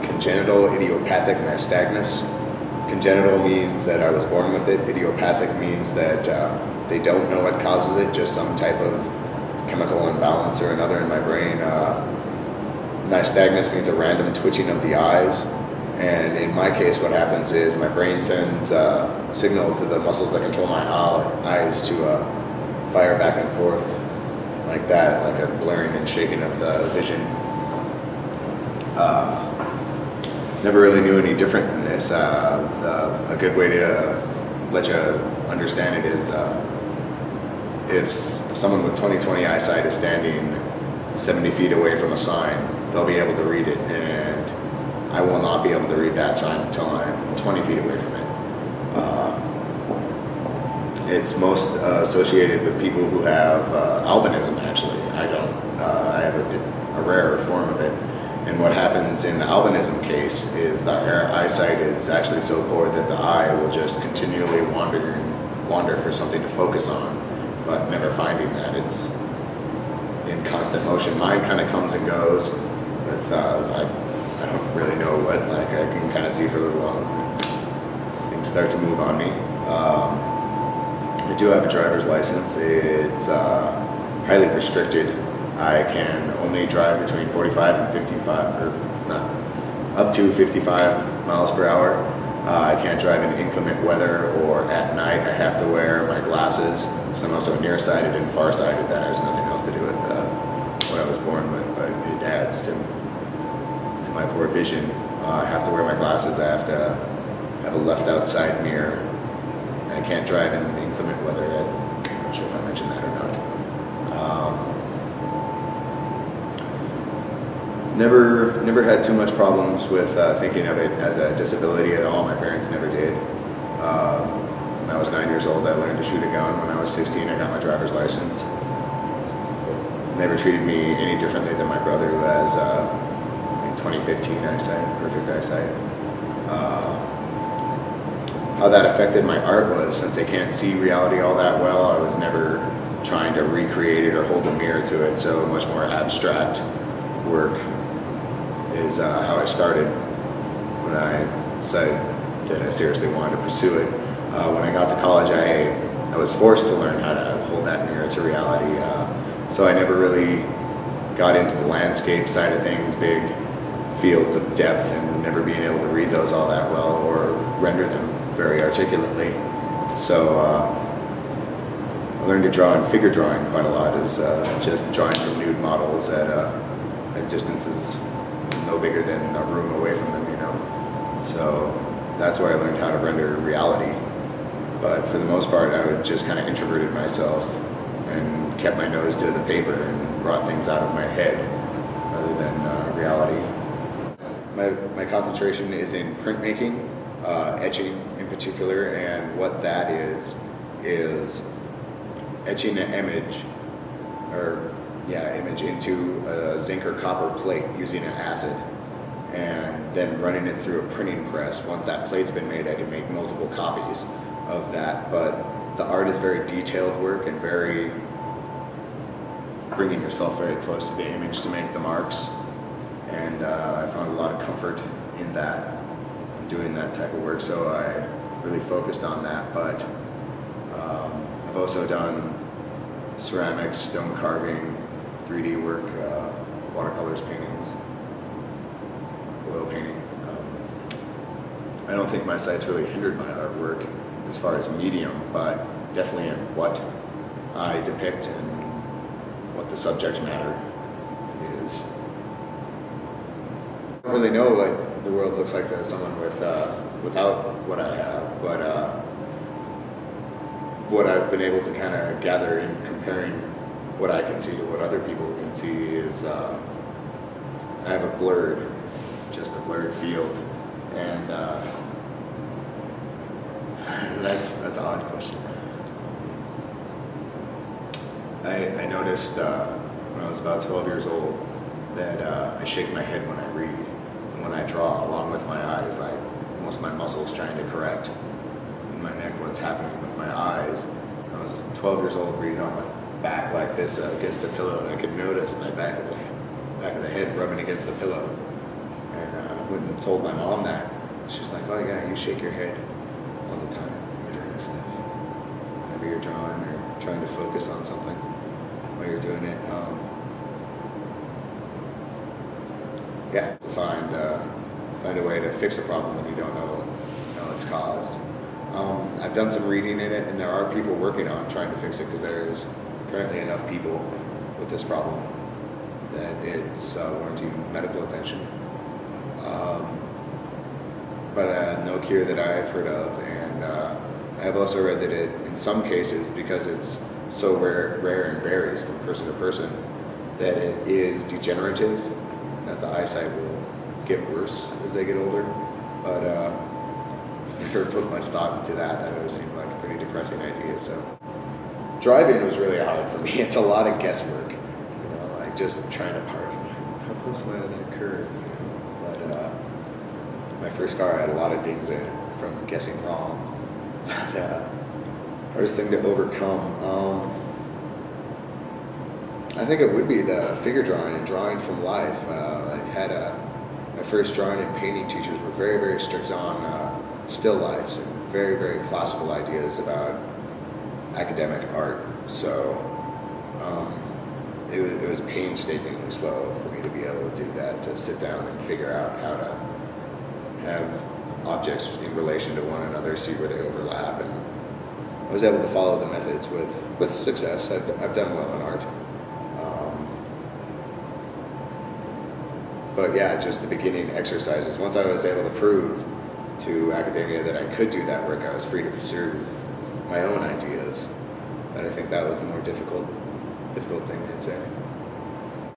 congenital idiopathic nystagmus. Congenital means that I was born with it. Idiopathic means that they don't know what causes it, just some type of chemical imbalance or another in my brain. Nystagmus means a random twitching of the eyes. And in my case, what happens is my brain sends a signal to the muscles that control my eyes to fire back and forth like that, like a blurring and shaking of the vision. Never really knew any different than this. A good way to let you understand it is if someone with 20/20 eyesight is standing 70 feet away from a sign, they'll be able to read it, and I will not be able to read that sign until I'm 20 feet away from it. It's most associated with people who have albinism, actually. I don't. I have a rare form of it. And what happens in the albinism case is that our eyesight is actually so poor that the eye will just continually wander for something to focus on, but never finding that. It's in constant motion. Mine kind of comes and goes with, I don't really know what, like I can kind of see for a little while. Things start to move on me. I do have a driver's license. It's highly restricted. I can only drive between 45 and 55, or not, up to 55 miles per hour. I can't drive in inclement weather or at night. I have to wear my glasses because I'm also nearsighted and farsighted. That has nothing else to do with what I was born with, but it adds to my poor vision. I have to wear my glasses. I have to have a left outside mirror. I can't drive in inclement weather. I'm not sure if I mentioned that or not. Never had too much problems with thinking of it as a disability at all. My parents never did. When I was 9 years old, I learned to shoot a gun. When I was 16, I got my driver's license. Never treated me any differently than my brother, who has 2015 eyesight, perfect eyesight. How that affected my art was, since I can't see reality all that well, I was never trying to recreate it or hold a mirror to it, so much more abstract work is how I started when I decided that I seriously wanted to pursue it. When I got to college, I was forced to learn how to hold that mirror to reality, so I never really got into the landscape side of things, big fields of depth, and never being able to read those all that well or render them very articulately. So I learned to draw in figure drawing quite a lot, is just drawing from nude models at distances no bigger than a room away from them, you know. So that's where I learned how to render reality. But for the most part, I would just kind of introverted myself and kept my nose to the paper and brought things out of my head rather than reality. My concentration is in printmaking, etching in particular, and what that is etching an image, image into a zinc or copper plate using an acid, and then running it through a printing press. Once that plate's been made, I can make multiple copies of that. But the art is very detailed work and very bringing yourself very close to the image to make the marks. And I found a lot of comfort in that, in doing that type of work. So I really focused on that. But I've also done ceramics, stone carving, 3D work, watercolors, paintings, oil painting. I don't think my sight's really hindered my artwork as far as medium, but definitely in what I depict and what the subject matter is. I don't really know what the world looks like to someone without what I have, but what I've been able to kind of gather in comparing what I can see to what other people can see is I have a blurred field, and that's an odd question. I noticed when I was about 12 years old that I shake my head when I read, and when I draw, along with my eyes, like almost my muscles trying to correct in my neck what's happening with my eyes. I was 12 years old reading on my back like this against the pillow, and I could notice my back of the head rubbing against the pillow. And went and told my mom that. She's like, oh yeah, you shake your head all the time when you're doing stuff. Whenever you're drawing or trying to focus on something while you're doing it. Yeah, to find a way to fix a problem when you don't know it's caused. I've done some reading in it, and there are people working on trying to fix it because there's apparently enough people with this problem that it's warranting medical attention. But no cure that I've heard of, and I've also read that it, in some cases, because it's so rare and varies from person to person, that it is degenerative, that the eyesight will get worse as they get older. But I've never put much thought into that. That always seemed like a pretty depressing idea. So driving was really hard for me. It's a lot of guesswork, like just trying to park. How close am I to that curve? But my first car had a lot of dings in it from guessing wrong. But hardest thing to overcome. I think it would be the figure drawing and drawing from life. I had my first drawing and painting teachers were very, very strict on still lifes and very, very classical ideas about academic art. So it was painstakingly slow for me to be able to do that, to sit down and figure out how to have objects in relation to one another, see where they overlap, and I was able to follow the methods with success. I've done well in art. But yeah, just the beginning exercises. Once I was able to prove to academia that I could do that work, I was free to pursue my own ideas. But I think that was the more difficult thing, I'd say.